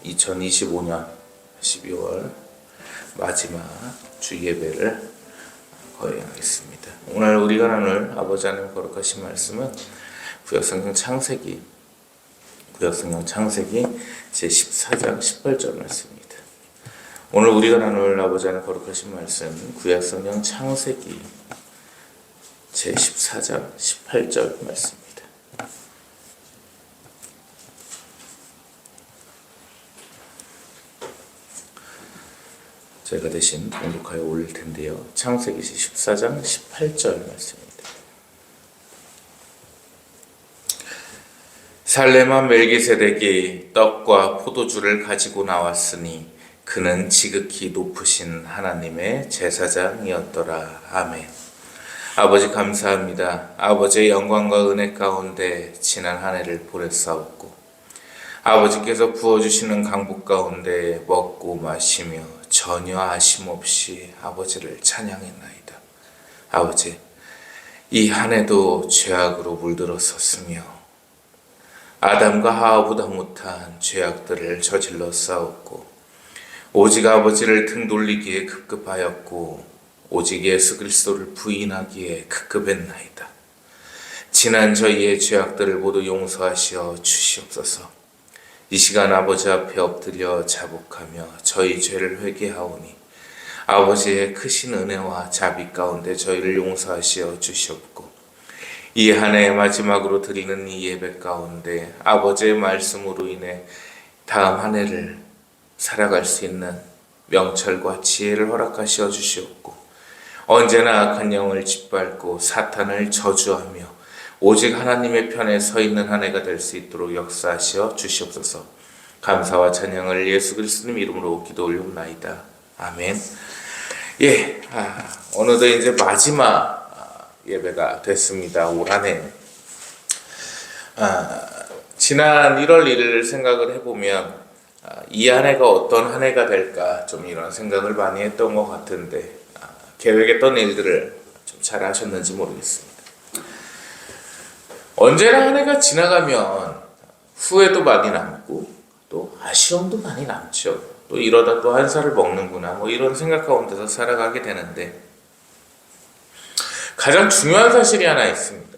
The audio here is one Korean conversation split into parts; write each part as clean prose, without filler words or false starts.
2025년 12월 마지막 주예배를 거행하겠습니다. 오늘 우리가 나눌 아버지 하나님 거룩하신 말씀은 구약성경 창세기 제14장 18절 말씀입니다. 오늘 우리가 나눌 아버지 하나님 거룩하신 말씀 구약성경 창세기 제14장 18절 말씀입니다. 제가 대신 봉독하여 올릴 텐데요. 창세기 14장 18절 말씀입니다. 살레만 멜기세덱이 떡과 포도주를 가지고 나왔으니 그는 지극히 높으신 하나님의 제사장이었더라. 아멘. 아버지 감사합니다. 아버지의 영광과 은혜 가운데 지난 한 해를 보냈사옵고 아버지께서 부어주시는 강복 가운데 먹고 마시며 전혀 아심 없이 아버지를 찬양했나이다. 아버지, 이 한 해도 죄악으로 물들었었으며 아담과 하와보다 못한 죄악들을 저질러 싸웠고 오직 아버지를 등 돌리기에 급급하였고 오직 예수 그리스도를 부인하기에 급급했나이다. 지난 저희의 죄악들을 모두 용서하시어 주시옵소서. 이 시간 아버지 앞에 엎드려 자복하며 저희 죄를 회개하오니 아버지의 크신 은혜와 자비 가운데 저희를 용서하시어 주시옵고 이 한 해의 마지막으로 드리는 이 예배 가운데 아버지의 말씀으로 인해 다음 한 해를 살아갈 수 있는 명철과 지혜를 허락하시어 주시옵고 언제나 악한 영을 짓밟고 사탄을 저주하며 오직 하나님의 편에 서 있는 한 해가 될 수 있도록 역사하시어 주시옵소서. 감사와 찬양을 예수 그리스도님 이름으로 기도 올려옵나이다. 아멘. 어느덧 이제 마지막 예배가 됐습니다. 올 한 해. 지난 1월 1일을 생각을 해보면 이 한 해가 어떤 한 해가 될까 좀 이런 생각을 많이 했던 것 같은데 계획했던 일들을 좀 잘 하셨는지 모르겠습니다. 언제나 한 해가 지나가면 후회도 많이 남고 또 아쉬움도 많이 남죠. 또 이러다 또 한 살을 먹는구나 뭐 이런 생각 가운데서 살아가게 되는데 가장 중요한 사실이 하나 있습니다.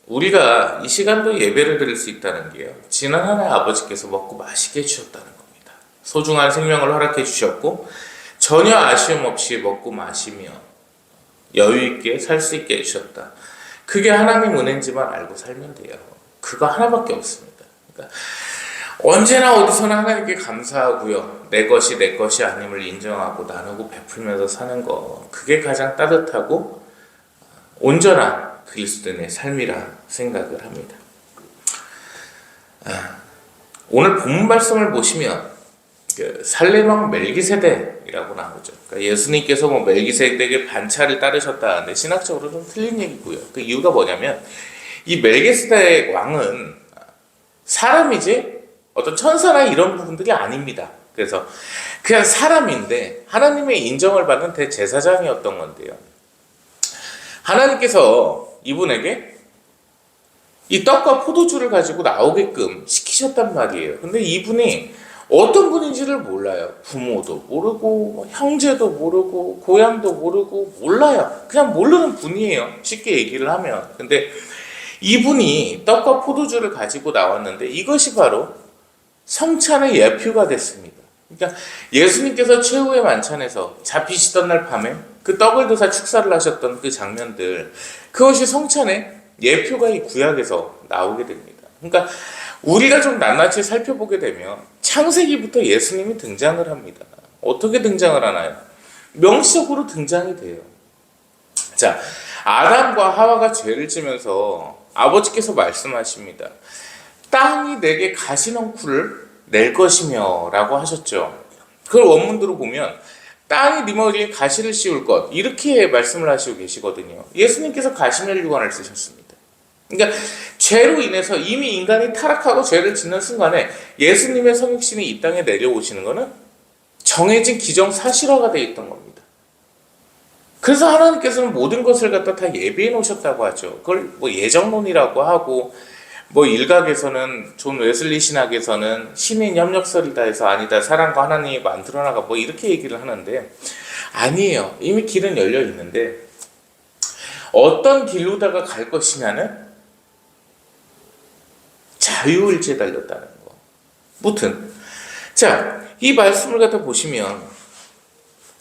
우리가 이 시간도 예배를 드릴 수 있다는 게요. 지난 한 해 아버지께서 먹고 마시게 해주셨다는 겁니다. 소중한 생명을 허락해 주셨고 전혀 아쉬움 없이 먹고 마시며 여유 있게 살 수 있게 해주셨다. 그게 하나님 은혜인지만 알고 살면 돼요. 그거 하나밖에 없습니다. 그러니까 언제나 어디서나 하나님께 감사하고요. 내 것이 아님을 인정하고 나누고 베풀면서 사는 거 그게 가장 따뜻하고 온전한 그리스도인의 삶이라 생각을 합니다. 오늘 본문 말씀을 보시면 살레망 멜기세덱이라고 나오죠. 그러니까 예수님께서 멜기세덱의 반차를 따르셨다는데 신학적으로 좀 틀린 얘기고요. 그 이유가 뭐냐면 이 멜기세덱 왕은 사람이지 어떤 천사나 이런 부분들이 아닙니다. 그래서 그냥 사람인데 하나님의 인정을 받는 대제사장이었던 건데요. 하나님께서 이분에게 이 떡과 포도주를 가지고 나오게끔 시키셨단 말이에요. 근데 이분이 어떤 분인지를 몰라요. 부모도 모르고 형제도 모르고 고향도 모르고 몰라요. 그냥 모르는 분이에요. 쉽게 얘기를 하면. 근데 이분이 떡과 포도주를 가지고 나왔는데 이것이 바로 성찬의 예표가 됐습니다. 그러니까 예수님께서 최후의 만찬에서 잡히시던 날 밤에 그 떡을 드사 축사를 하셨던 그 장면들 그것이 성찬의 예표가 이 구약에서 나오게 됩니다. 그러니까 우리가 좀 낱낱이 살펴보게 되면 창세기부터 예수님이 등장을 합니다. 어떻게 등장을 하나요? 명시적으로 등장이 돼요. 자, 아담과 하와가 죄를 지면서 아버지께서 말씀하십니다. 땅이 내게 가시넝쿨을 낼 것이며 라고 하셨죠. 그걸 원문으로 보면 땅이 네 머리에 가시를 씌울 것 이렇게 말씀을 하시고 계시거든요. 예수님께서 가시멜류관을 쓰셨습니다. 그러니까 죄로 인해서 이미 인간이 타락하고 죄를 짓는 순간에 예수님의 성육신이 이 땅에 내려오시는 것은 정해진 기정사실화가 되어 있던 겁니다. 그래서 하나님께서는 모든 것을 갖다 다 예비해 놓으셨다고 하죠. 그걸 예정론이라고 하고 뭐 일각에서는 존 웨슬리 신학에서는 신인 협력설이다 해서 아니다, 사랑과 하나님이 만들어나가 뭐 이렇게 얘기를 하는데 아니에요. 이미 길은 열려 있는데 어떤 길로다가 갈 것이냐는 자유의지에 달렸다는 거. 무튼 자, 이 말씀을 갖다 보시면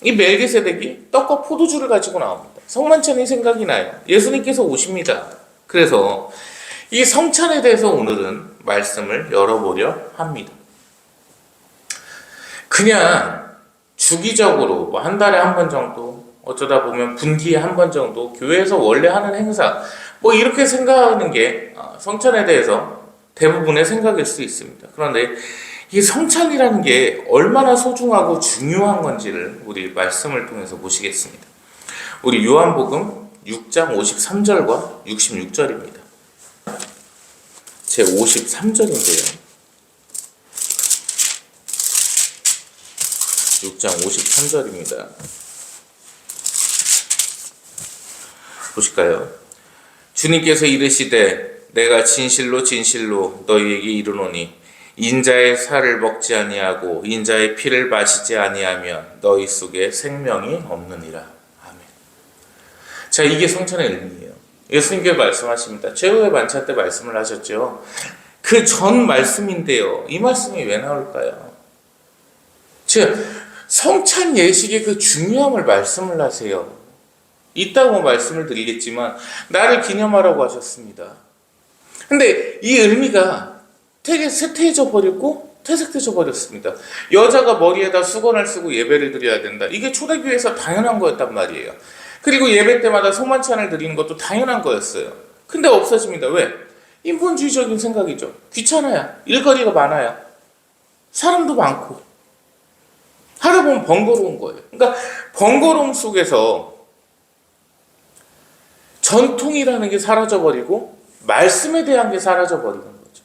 이 멜기세덱이 떡과 포도주를 가지고 나옵니다. 성만찬이 생각이 나요. 예수님께서 오십니다. 그래서 이 성찬에 대해서 오늘은 말씀을 열어보려 합니다. 그냥 주기적으로 뭐 한 달에 한 번 정도, 어쩌다 보면 분기에 한 번 정도 교회에서 원래 하는 행사 뭐 이렇게 생각하는 게 성찬에 대해서 대부분의 생각일 수 있습니다. 그런데 이 성찬이라는 게 얼마나 소중하고 중요한 건지를 우리 말씀을 통해서 보시겠습니다. 우리 요한복음 6장 53절과 66절입니다. 제 53절인데요. 6장 53절입니다. 보실까요? 주님께서 이르시되 내가 진실로 진실로 너희에게 이르노니 인자의 살을 먹지 아니하고 인자의 피를 마시지 아니하면 너희 속에 생명이 없느니라. 아멘. 자, 이게 성찬의 의미예요. 예수님께서 말씀하십니다. 최후의 만찬 때 말씀을 하셨죠. 그 전 말씀인데요. 이 말씀이 왜 나올까요? 즉 성찬 예식의 그 중요함을 말씀을 하세요. 이따고 말씀을 드리겠지만 나를 기념하라고 하셨습니다. 근데 이 의미가 되게 쇠퇴해져 버렸고 퇴색돼져 버렸습니다. 여자가 머리에다 수건을 쓰고 예배를 드려야 된다. 이게 초대교회에서 당연한 거였단 말이에요. 그리고 예배 때마다 성만찬을 드리는 것도 당연한 거였어요. 근데 없어집니다. 왜? 인본주의적인 생각이죠. 귀찮아야, 일거리가 많아야, 사람도 많고 하다 보면 번거로운 거예요. 그러니까 번거로움 속에서 전통이라는 게 사라져버리고 말씀에 대한 게 사라져버리는 거죠.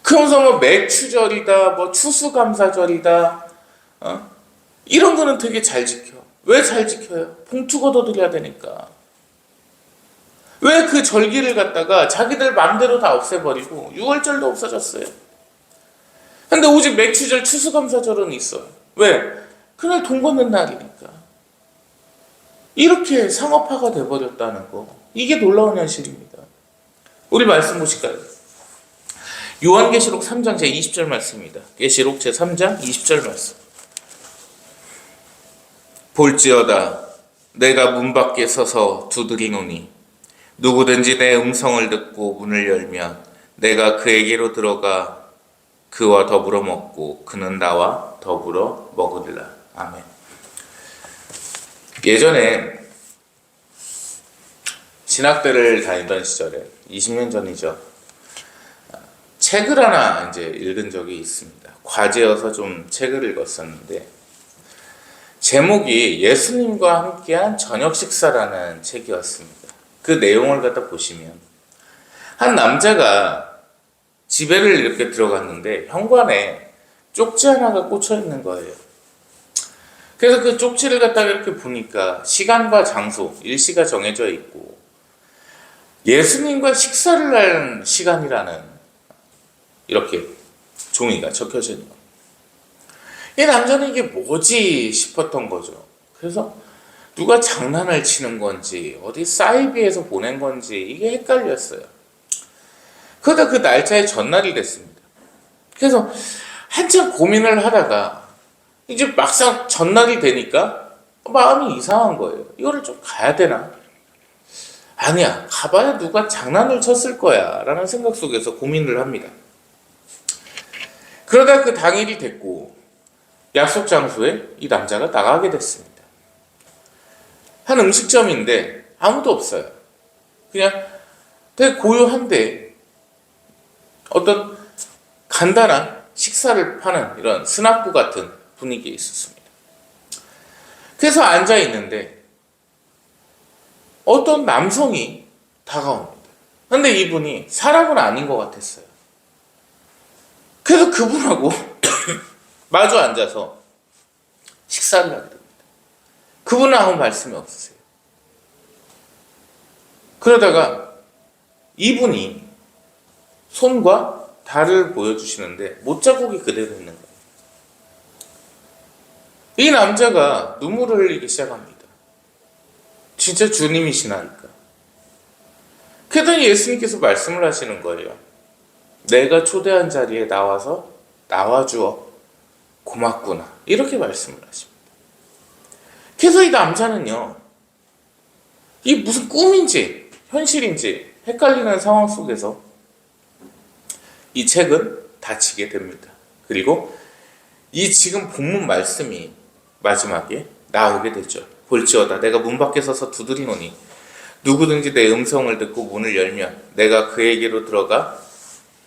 그러면서 뭐 맥추절이다, 뭐 추수감사절이다, 이런 거는 되게 잘 지켜. 왜 잘 지켜요? 봉투 걷어드려야 되니까. 왜 그 절기를 갖다가 자기들 맘대로 다 없애버리고 6월절도 없어졌어요. 근데 오직 맥추절, 추수감사절은 있어요. 왜? 그날 돈 걷는 날이니까. 이렇게 상업화가 돼버렸다는 거. 이게 놀라운 현실입니다. 우리 말씀 보실까요? 요한계시록 3장 제20절 말씀입니다. 계시록 제3장 20절 말씀. 볼지어다 내가 문 밖에 서서 두드리노니 누구든지 내 음성을 듣고 문을 열면 내가 그에게로 들어가 그와 더불어 먹고 그는 나와 더불어 먹으리라. 아멘. 예전에 신학대를 다니던 시절에 20년 전이죠. 책을 하나 이제 읽은 적이 있습니다. 과제여서 좀 책을 읽었었는데 제목이 예수님과 함께한 저녁 식사라는 책이었습니다. 그 내용을 갖다 보시면 한 남자가 집에를 이렇게 들어갔는데 현관에 쪽지 하나가 꽂혀 있는 거예요. 그래서 그 쪽지를 갖다가 이렇게 보니까 시간과 장소, 일시가 정해져 있고 예수님과 식사를 할 시간이라는 이렇게 종이가 적혀져 있는 거예요. 이 남자는 이게 뭐지 싶었던 거죠. 그래서 누가 장난을 치는 건지 어디 사이비에서 보낸 건지 이게 헷갈렸어요. 그러다 그 날짜의 전날이 됐습니다. 그래서 한참 고민을 하다가 이제 막상 전날이 되니까 마음이 이상한 거예요. 이거를 좀 가야 되나? 아니야, 가봐야 누가 장난을 쳤을 거야 라는 생각 속에서 고민을 합니다. 그러다 그 당일이 됐고 약속 장소에 이 남자가 나가게 됐습니다. 한 음식점인데 아무도 없어요. 그냥 되게 고요한데 어떤 간단한 식사를 파는 이런 스나프 같은 분위기에 있었습니다. 그래서 앉아 있는데 어떤 남성이 다가옵니다. 근데 이분이 사람은 아닌 것 같았어요. 그래서 그분하고 마주 앉아서 식사를 하게 됩니다. 그분은 아무 말씀이 없으세요. 그러다가 이분이 손과 달을 보여주시는데 못자국이 그대로 있는 거예요. 이 남자가 눈물을 흘리기 시작합니다. 진짜 주님이시나니까. 그랬더니 예수님께서 말씀을 하시는 거예요. 내가 초대한 자리에 나와서 나와주어 고맙구나. 이렇게 말씀을 하십니다. 그래서 이 남자는요, 이게 무슨 꿈인지 현실인지 헷갈리는 상황 속에서 이 책은 닫히게 됩니다. 그리고 이 지금 본문 말씀이 마지막에 나오게 되죠. 볼지어다 내가 문 밖에 서서 두드리노니 누구든지 내 음성을 듣고 문을 열면 내가 그에게로 들어가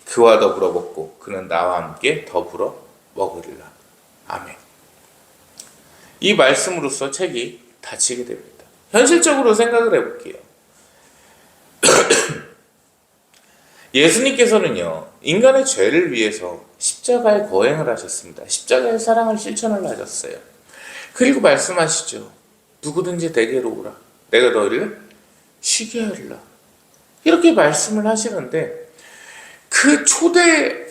그와 더불어 먹고 그는 나와 함께 더불어 먹으리라. 아멘. 이 말씀으로써 책이 닫히게 됩니다. 현실적으로 생각을 해볼게요. 예수님께서는요, 인간의 죄를 위해서 십자가의 거행을 하셨습니다. 십자가의 사랑을 실천을 하셨어요. 그리고 말씀하시죠. 누구든지 내게로 오라. 내가 너희를 쉬게 하리라. 이렇게 말씀을 하시는데 그 초대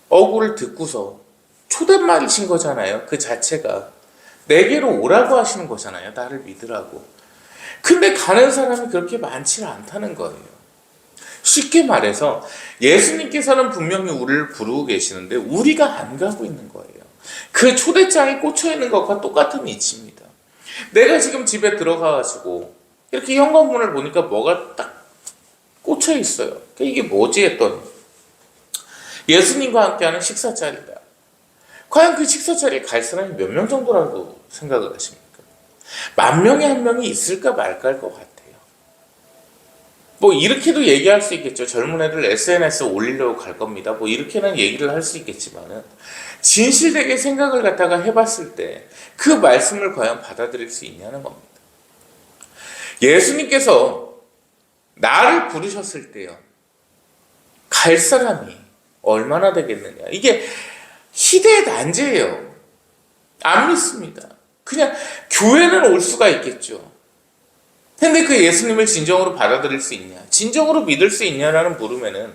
어구를 듣고서 초대말이신 거잖아요. 그 자체가 내게로 오라고 하시는 거잖아요. 나를 믿으라고. 근데 가는 사람이 그렇게 많지는 않다는 거예요. 쉽게 말해서 예수님께서는 분명히 우리를 부르고 계시는데 우리가 안 가고 있는 거예요. 그 초대장에 꽂혀 있는 것과 똑같은 이치입니다. 내가 지금 집에 들어가가지고 이렇게 현관문을 보니까 뭐가 딱 꽂혀 있어요. 이게 뭐지 했더니 예수님과 함께하는 식사 자리다. 과연 그 식사 자리에 갈 사람이 몇 명 정도라고 생각을 하십니까? 10,000명에 1명이 있을까 말까 할 것 같아요. 뭐 이렇게도 얘기할 수 있겠죠. 젊은 애들 SNS에 올리려고 갈 겁니다. 뭐 이렇게는 얘기를 할 수 있겠지만은 진실되게 생각을 갖다가 해봤을 때 그 말씀을 과연 받아들일 수 있냐는 겁니다. 예수님께서 나를 부르셨을 때요, 갈 사람이 얼마나 되겠느냐. 이게 시대의 난제예요. 안 믿습니다. 그냥 교회는 올 수가 있겠죠. 근데 그 예수님을 진정으로 받아들일 수 있냐, 진정으로 믿을 수 있냐라는 물음에는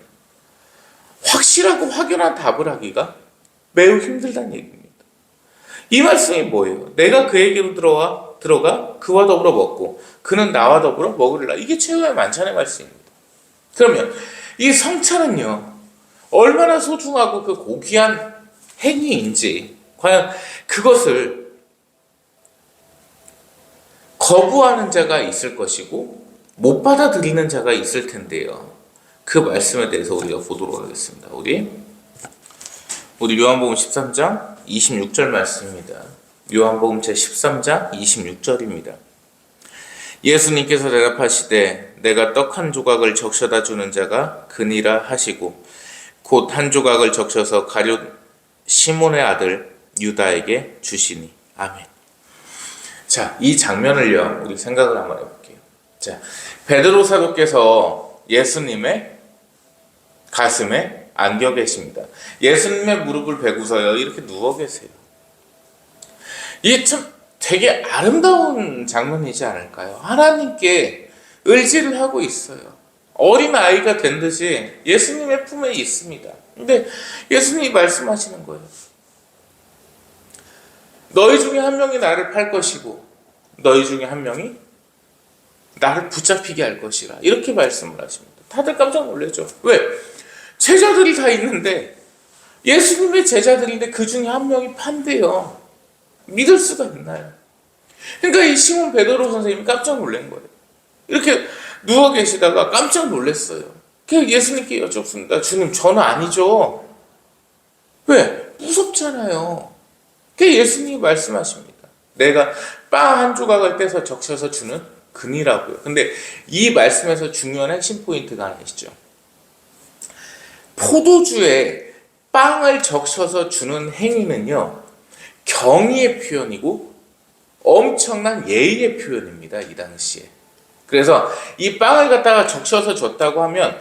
확실하고 확연한 답을 하기가 매우 힘들다는 얘기입니다. 이 말씀이 뭐예요? 내가 그에게로 들어가 그와 더불어 먹고 그는 나와 더불어 먹으리라. 이게 최후의 만찬의 말씀입니다. 그러면 이 성찬은요, 얼마나 소중하고 그 고귀한 행위인지 과연 그것을 거부하는 자가 있을 것이고 못 받아들이는 자가 있을 텐데요. 그 말씀에 대해서 우리가 보도록 하겠습니다. 우리 요한복음 13장 26절 말씀입니다. 요한복음 제 13장 26절입니다. 예수님께서 대답하시되 내가 떡 한 조각을 적셔다 주는 자가 그니라 하시고 곧 한 조각을 적셔서 가룟 시몬의 아들 유다에게 주시니. 아멘. 자, 이 장면을요, 우리 생각을 한번 해볼게요. 자, 베드로 사도께서 예수님의 가슴에 안겨 계십니다. 예수님의 무릎을 베고서요, 이렇게 누워 계세요. 이게 참 되게 아름다운 장면이지 않을까요? 하나님께 의지를 하고 있어요. 어린 아이가 된 듯이 예수님의 품에 있습니다. 근데 예수님이 말씀하시는 거예요. 너희 중에 한 명이 나를 팔 것이고 너희 중에 한 명이 나를 붙잡히게 할 것이라. 이렇게 말씀을 하십니다. 다들 깜짝 놀라죠. 왜? 제자들이 다 있는데, 예수님의 제자들인데 그 중에 한 명이 판대요. 믿을 수가 있나요? 그러니까 이 시몬 베드로 선생님이 깜짝 놀란 거예요. 이렇게 누워 계시다가 깜짝 놀랐어요. 그래서 예수님께 여쭙습니다. 주님, 저는 아니죠. 왜? 무섭잖아요. 그래서 예수님이 말씀하십니다. 내가 빵 한 조각을 떼서 적셔서 주는 그니라고요. 근데 이 말씀에서 중요한 핵심 포인트가 하나 있죠. 포도주에 빵을 적셔서 주는 행위는요, 경의의 표현이고 엄청난 예의의 표현입니다. 이 당시에. 그래서 이 빵을 갖다가 적셔서 줬다고 하면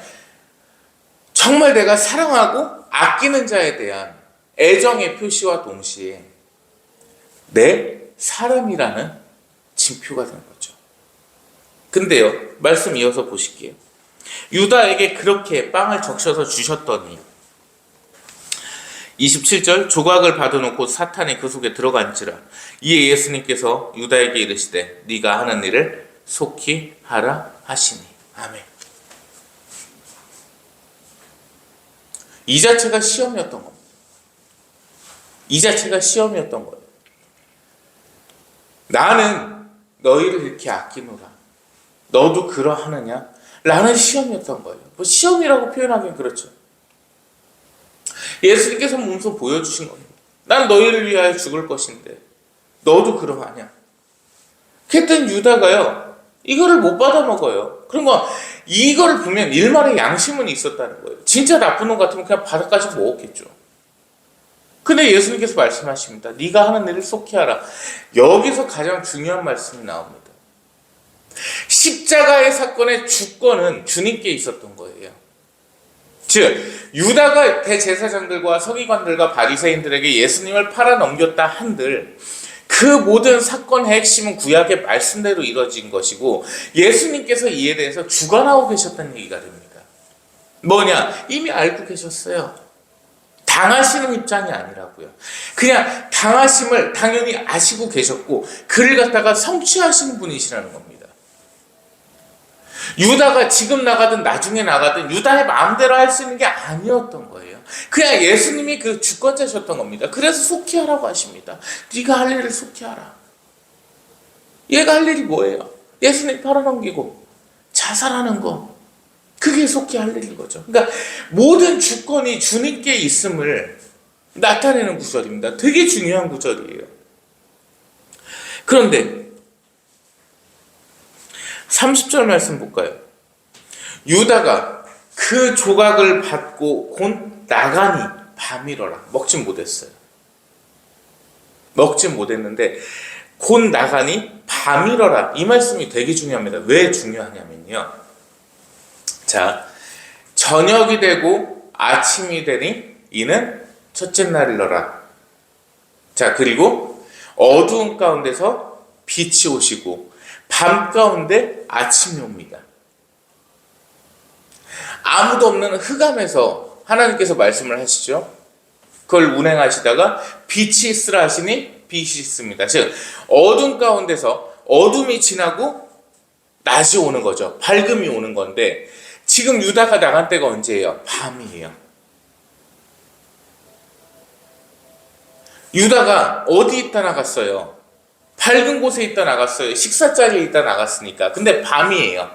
정말 내가 사랑하고 아끼는 자에 대한 애정의 표시와 동시에 내 사람이라는 징표가 되는 거죠. 근데요, 말씀 이어서 보실게요. 유다에게 그렇게 빵을 적셔서 주셨더니 27절 조각을 받아놓고 사탄이 그 속에 들어간지라. 이에 예수님께서 유다에게 이르시되 네가 하는 일을 속히 하라 하시니. 아멘. 이 자체가 시험이었던 겁니다. 이 자체가 시험이었던 거예요. 나는 너희를 이렇게 아끼노라. 너도 그러하느냐? 라는 시험이었던 거예요. 뭐 시험이라고 표현하기는 그렇죠. 예수님께서 몸소 보여주신 겁니다. 난 너희를 위하여 죽을 것인데 너도 그러하냐? 그랬더니 유다가요, 이거를 못 받아 먹어요. 그런 거 이거를 보면 일말의 양심은 있었다는 거예요. 진짜 나쁜 놈 같으면 그냥 바닥까지 먹었겠죠. 근데 예수님께서 말씀하십니다. 네가 하는 일을 속히 하라. 여기서 가장 중요한 말씀이 나옵니다. 십자가의 사건의 주권은 주님께 있었던 거예요. 즉 유다가 대제사장들과 서기관들과 바리새인들에게 예수님을 팔아넘겼다 한들 그 모든 사건의 핵심은 구약의 말씀대로 이루어진 것이고 예수님께서 이에 대해서 주관하고 계셨다는 얘기가 됩니다. 뭐냐? 이미 알고 계셨어요. 당하시는 입장이 아니라고요. 그냥 당하심을 당연히 아시고 계셨고 그를 갖다가 성취하시는 분이시라는 겁니다. 유다가 지금 나가든 나중에 나가든 유다의 마음대로 할 수 있는 게 아니었던 거예요. 그냥 예수님이 그 주권자셨던 겁니다. 그래서 속히 하라고 하십니다. 네가 할 일을 속히 하라. 얘가 할 일이 뭐예요? 예수님 팔아넘기고 자살하는 거. 그게 속히 할 일인 거죠. 그러니까 모든 주권이 주님께 있음을 나타내는 구절입니다. 되게 중요한 구절이에요. 그런데 30절 말씀 볼까요? 유다가 그 조각을 받고 곧 나가니 밤이러라. 먹진 못했어요. 먹진 못했는데 곧 나가니 밤이러라. 이 말씀이 되게 중요합니다. 왜 중요하냐면요. 자, 저녁이 되고 아침이 되니 이는 첫째 날이러라. 자, 그리고 어두운 가운데서 빛이 오시고 밤 가운데 아침이 옵니다. 아무도 없는 흑암에서 하나님께서 말씀을 하시죠. 그걸 운행하시다가 빛이 있으라 하시니 빛이 있습니다. 즉 어둠 가운데서 어둠이 지나고 낮이 오는 거죠. 밝음이 오는 건데 지금 유다가 나간 때가 언제예요? 밤이에요. 유다가 어디 있다 나갔어요? 밝은 곳에 있다 나갔어요. 식사 자리에 있다 나갔으니까. 근데 밤이에요.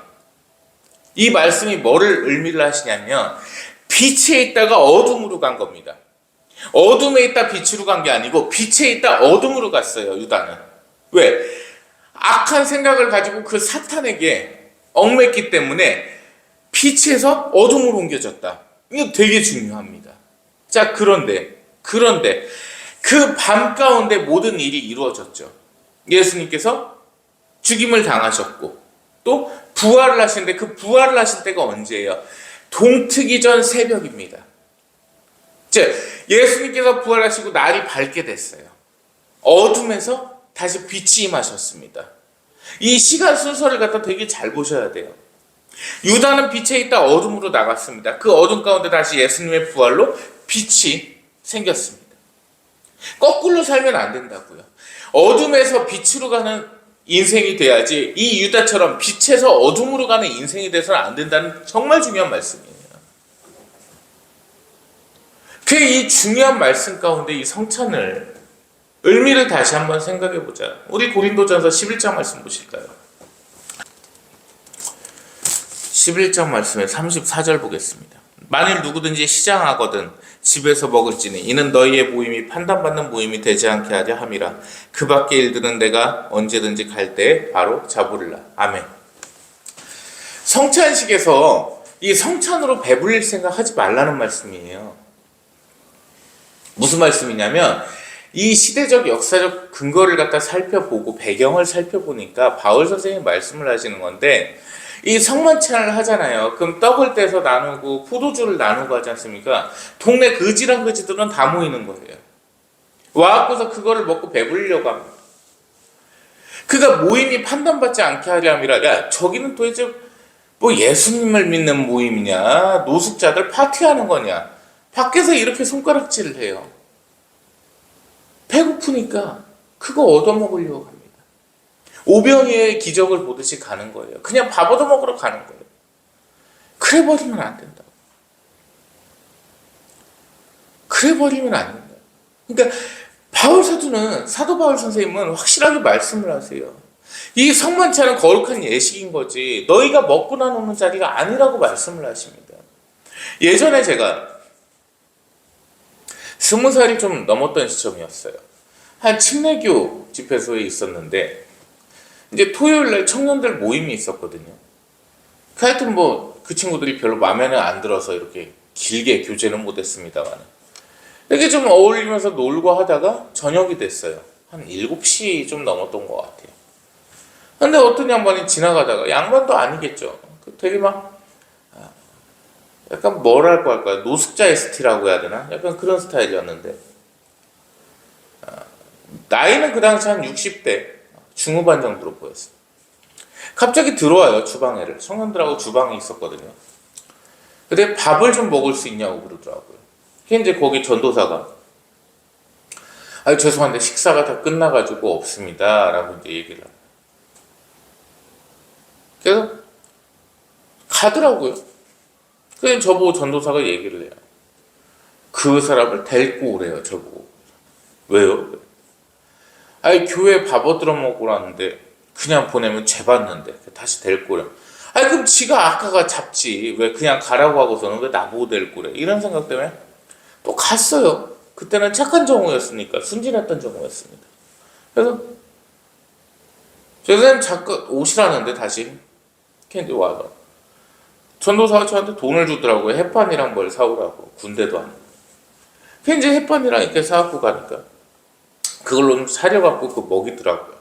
이 말씀이 뭐를 의미를 하시냐면 빛에 있다가 어둠으로 간 겁니다. 어둠에 있다 빛으로 간 게 아니고 빛에 있다 어둠으로 갔어요. 유다는. 왜? 악한 생각을 가지고 그 사탄에게 얽맸기 때문에 빛에서 어둠으로 옮겨졌다. 이거 되게 중요합니다. 자, 그런데 그 밤 가운데 모든 일이 이루어졌죠. 예수님께서 죽임을 당하셨고 또 부활을 하시는데 그 부활을 하신 때가 언제예요? 동트기 전 새벽입니다. 즉 예수님께서 부활하시고 날이 밝게 됐어요. 어둠에서 다시 빛이 임하셨습니다. 이 시간 순서를 갖다 되게 잘 보셔야 돼요. 유다는 빛에 있다 어둠으로 나갔습니다. 그 어둠 가운데 다시 예수님의 부활로 빛이 생겼습니다. 거꾸로 살면 안 된다고요. 어둠에서 빛으로 가는 인생이 돼야지 이 유다처럼 빛에서 어둠으로 가는 인생이 돼서는 안 된다는 정말 중요한 말씀이에요. 이 중요한 말씀 가운데 이 성찬을 의미를 다시 한번 생각해 보자. 우리 고린도전서 11장 말씀 보실까요? 11장 말씀에 34절 보겠습니다. 만일 누구든지 시장하거든 집에서 먹을지니 이는 너희의 모임이 판단받는 모임이 되지 않게 하려 함이라. 그 밖의 일들은 내가 언제든지 갈 때에 바로 잡으리라. 아멘. 성찬식에서 이 성찬으로 배불릴 생각 하지 말라는 말씀이에요. 무슨 말씀이냐면 이 시대적 역사적 근거를 갖다 살펴보고 배경을 살펴보니까 바울 선생님이 말씀을 하시는 건데 이 성만찬을 하잖아요. 그럼 떡을 떼서 나누고 포도주를 나누고 하지 않습니까? 동네 거지랑 거지들은 다 모이는 거예요. 와갖고서 그거를 먹고 배부르려고 합니다. 그가 모임이 판단받지 않게 하려 함이라. 야, 저기는 도대체 뭐 예수님을 믿는 모임이냐, 노숙자들 파티하는 거냐, 밖에서 이렇게 손가락질을 해요. 배고프니까 그거 얻어먹으려고 합니다. 오병이의 기적을 보듯이 가는 거예요. 그냥 밥 얻어먹으러 가는 거예요. 그래 버리면 안 된다. 그래 버리면 안 된다. 그러니까 바울 사도는, 사도 바울 선생님은 확실하게 말씀을 하세요. 이 성만찬은 거룩한 예식인 거지 너희가 먹고 나누는 자리가 아니라고 말씀을 하십니다. 예전에 제가 20살이 좀 넘었던 시점이었어요. 한 침례교 집회소에 있었는데 이제 토요일날 청년들 모임이 있었거든요. 하여튼 뭐 그 친구들이 별로 마음에는 안 들어서 이렇게 길게 교제는 못했습니다만 이렇게 좀 어울리면서 놀고 하다가 저녁이 됐어요. 한 7시 좀 넘었던 것 같아요. 근데 어떤 양반이 지나가다가, 양반도 아니겠죠, 되게 막 약간 뭐랄까 할까요, 노숙자 ST라고 해야 되나, 약간 그런 스타일이었는데 나이는 그 당시 한 60대 중후반 정도로 보였어요. 갑자기 들어와요, 주방에를. 청년들하고 주방이 있었거든요. 근데 밥을 좀 먹을 수 있냐고 그러더라고요. 이제 거기 전도사가 죄송한데 식사가 다 끝나가지고 없습니다 라고 이제 얘기를 해요. 그래서 가더라고요. 그래서 저보고 전도사가 얘기를 해요. 그 사람을 데리고 오래요, 저보고. 왜요? 교회 밥 얻으러 먹으라는데 그냥 보내면 죄 받는데 다시 데리고 오래. 그럼 지가 아까가 잡지 왜 그냥 가라고 하고서는 왜 나보고 데리고 오래, 이런 생각 때문에 또 갔어요. 그때는 착한 정우였으니까, 순진했던 정우였습니다. 그래서 선생님 잠깐 오시라는데 다시 이제 와서 전도사가 저한테 돈을 주더라고요. 햇반이랑 뭘 사오라고. 군대도 아니고. 이제 햇반이랑 이렇게 사갖고 가니까 그걸로 좀 사려갖고 그 먹이더라고요.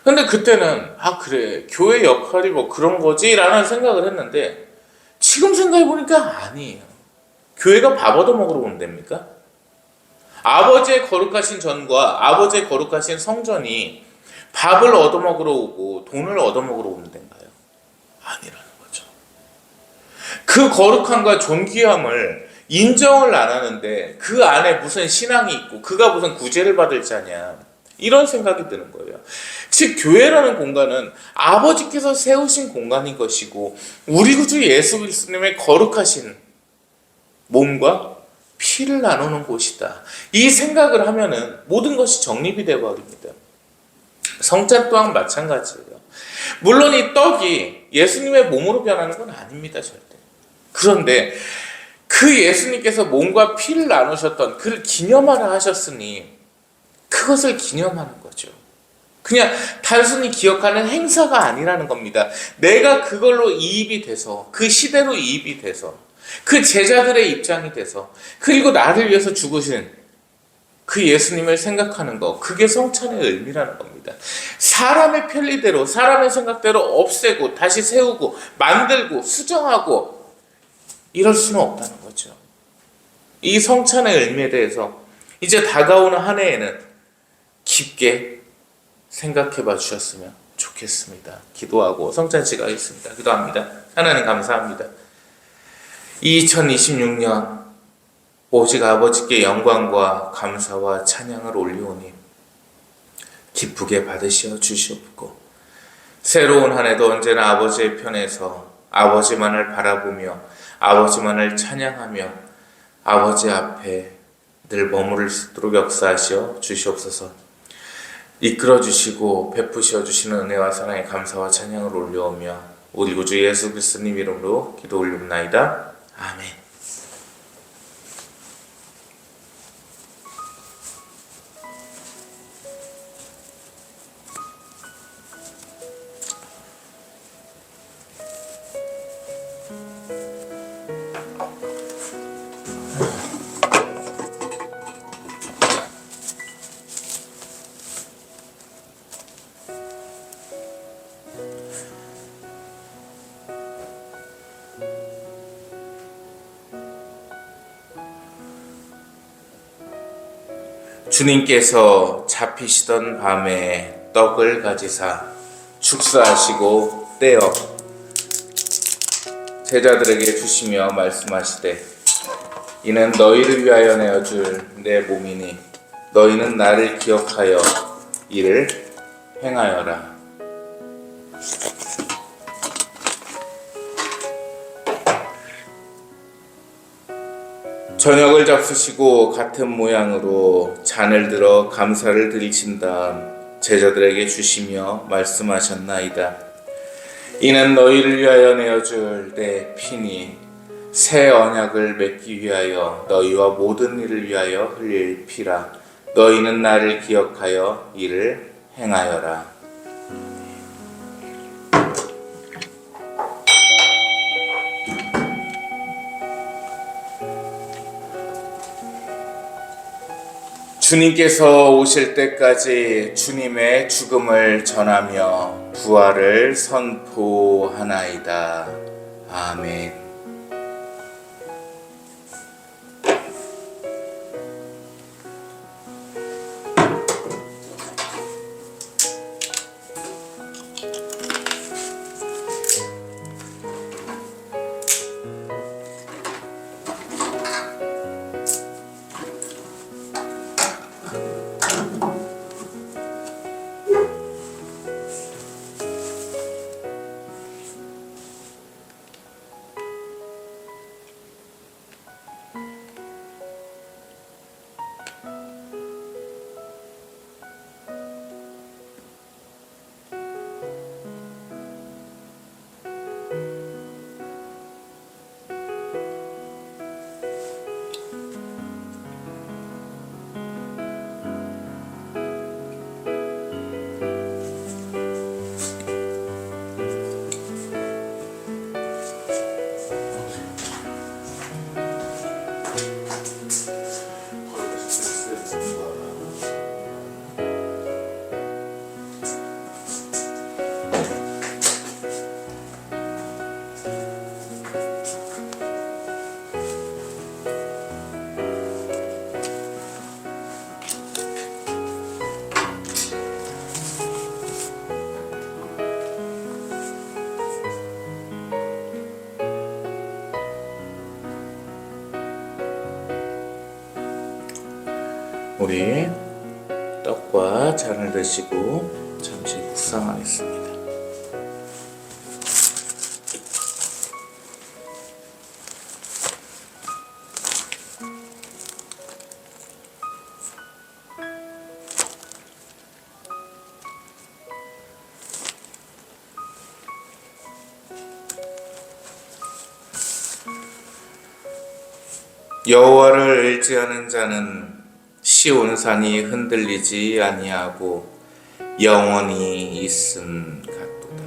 근데 그때는 그래 교회 역할이 뭐 그런 거지 라는 생각을 했는데, 지금 생각해보니까 아니에요. 교회가 밥 얻어먹으러 오는 데입니까? 아버지의 거룩하신 전과 아버지의 거룩하신 성전이 밥을 얻어먹으러 오고 돈을 얻어먹으러 오는 데인가요? 아니라는 거죠. 그 거룩함과 존귀함을 인정을 안 하는데 그 안에 무슨 신앙이 있고 그가 무슨 구제를 받을 자냐, 이런 생각이 드는 거예요. 즉 교회라는 공간은 아버지께서 세우신 공간인 것이고 우리 구주 예수 그리스도님의 거룩하신 몸과 피를 나누는 곳이다. 이 생각을 하면은 모든 것이 정립이 되어버립니다. 성찬 또한 마찬가지예요. 물론 이 떡이 예수님의 몸으로 변하는 건 아닙니다, 절대. 그런데 그 예수님께서 몸과 피를 나누셨던 그를 기념하라 하셨으니 그것을 기념하는 거죠. 그냥 단순히 기억하는 행사가 아니라는 겁니다. 내가 그걸로 이입이 돼서, 그 시대로 이입이 돼서, 그 제자들의 입장이 돼서, 그리고 나를 위해서 죽으신 그 예수님을 생각하는 거, 그게 성찬의 의미라는 겁니다. 사람의 편리대로, 사람의 생각대로 없애고 다시 세우고 만들고 수정하고 이럴 수는 없다는 거죠. 이 성찬의 의미에 대해서 이제 다가오는 한 해에는 깊게 생각해 봐 주셨으면 좋겠습니다. 기도하고 성찬 시작하겠습니다. 기도합니다. 하나님 감사합니다. 2026년 오직 아버지께 영광과 감사와 찬양을 올리오니 기쁘게 받으시어 주시옵고, 새로운 한 해도 언제나 아버지의 편에서 아버지만을 바라보며 아버지만을 찬양하며 아버지 앞에 늘 머무를 수 있도록 역사하시어 주시옵소서. 이끌어 주시고 베푸시어 주시는 은혜와 사랑에 감사와 찬양을 올려오며 우리 구주 예수 그리스도님 이름으로 기도 올립나이다. 아멘. 주님께서 잡히시던 밤에 떡을 가지사 축사하시고 떼어 제자들에게 주시며 말씀하시되 이는 너희를 위하여 내어줄 내 몸이니 너희는 나를 기억하여 이를 행하여라. 저녁을 잡수시고 같은 모양으로 잔을 들어 감사를 드리신 다음 제자들에게 주시며 말씀하셨나이다. 이는 너희를 위하여 내어줄 내 피니 새 언약을 맺기 위하여 너희와 모든 일을 위하여 흘릴 피라. 너희는 나를 기억하여 이를 행하여라. 주님께서 오실 때까지 주님의 죽음을 전하며 부활을 선포하나이다. 아멘. 우리 떡과 잔을 드시고 잠시 묵상하겠습니다. 여호와를 의지하는 자는 시온산이 흔들리지 아니하고 영원히 있음 같도다.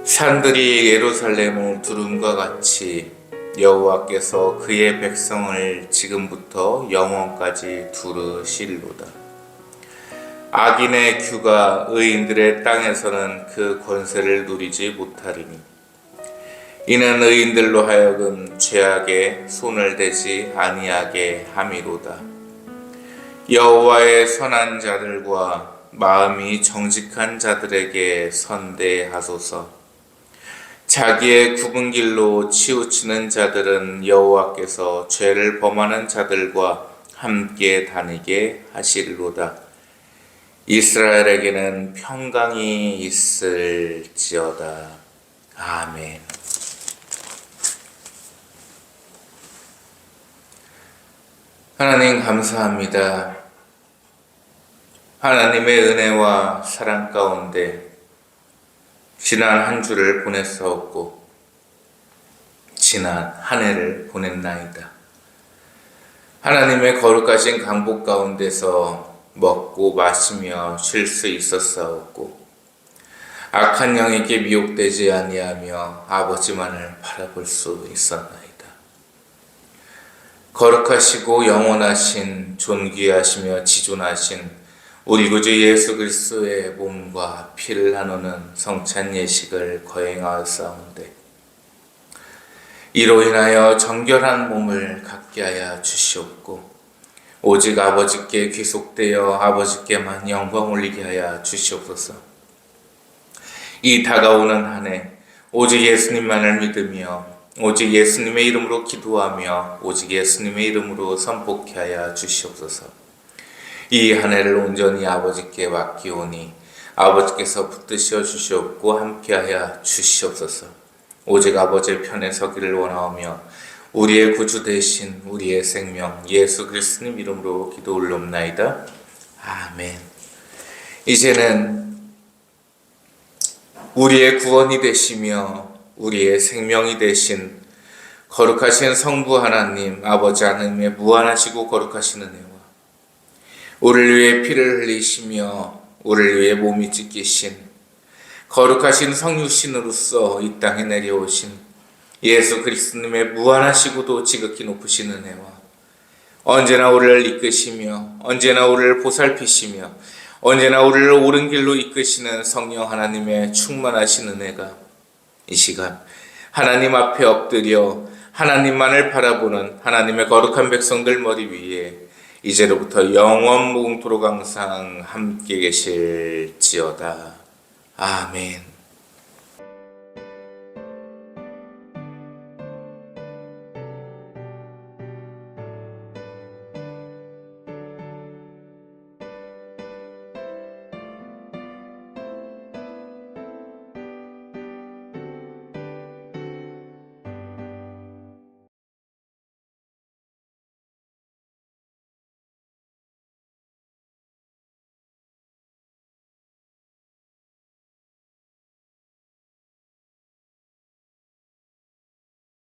산들이 예루살렘을 두름과 같이 여호와께서 그의 백성을 지금부터 영원까지 두르실로다. 악인의 규가 의인들의 땅에서는 그 권세를 누리지 못하리니 이는 의인들로 하여금 죄악에 손을 대지 아니하게 함이로다. 여호와의 선한 자들과 마음이 정직한 자들에게 선대하소서. 자기의 굽은 길로 치우치는 자들은 여호와께서 죄를 범하는 자들과 함께 다니게 하시리로다. 이스라엘에게는 평강이 있을지어다. 아멘. 하나님 감사합니다. 하나님의 은혜와 사랑 가운데 지난 한 주를 보냈사옵고 지난 한 해를 보냈나이다. 하나님의 거룩하신 강복 가운데서 먹고 마시며 쉴 수 있었사옵고 악한 영에게 미혹되지 아니하며 아버지만을 바라볼 수 있었나이다. 거룩하시고 영원하신 존귀하시며 지존하신 우리 구주 예수 그리스도의 몸과 피를 나누는 성찬 예식을 거행하였사온데 이로 인하여 정결한 몸을 갖게 하여 주시옵고 오직 아버지께 귀속되어 아버지께만 영광 올리게 하여 주시옵소서. 이 다가오는 한 해 오직 예수님만을 믿으며 오직 예수님의 이름으로 기도하며 오직 예수님의 이름으로 선포케 하여 주시옵소서. 이 한 해를 온전히 아버지께 맡기오니 아버지께서 붙드셔 주시옵고 함께하여 주시옵소서. 오직 아버지의 편에 서기를 원하오며 우리의 구주 되신 우리의 생명 예수 그리스도님 이름으로 기도 올리옵나이다. 아멘. 이제는 우리의 구원이 되시며 우리의 생명이 되신 거룩하신 성부 하나님 아버지 하나님의 무한하시고 거룩하신 은혜와 우리를 위해 피를 흘리시며 우리를 위해 몸이 찢기신 거룩하신 성육신으로서 이 땅에 내려오신 예수 그리스도님의 무한하시고도 지극히 높으신 은혜와 언제나 우리를 이끄시며 언제나 우리를 보살피시며 언제나 우리를 옳은 길로 이끄시는 성령 하나님의 충만하신 은혜가 이 시간 하나님 앞에 엎드려 하나님만을 바라보는 하나님의 거룩한 백성들 머리 위에 이제로부터 영원 무궁토록 항상 함께 계실지어다. 아멘.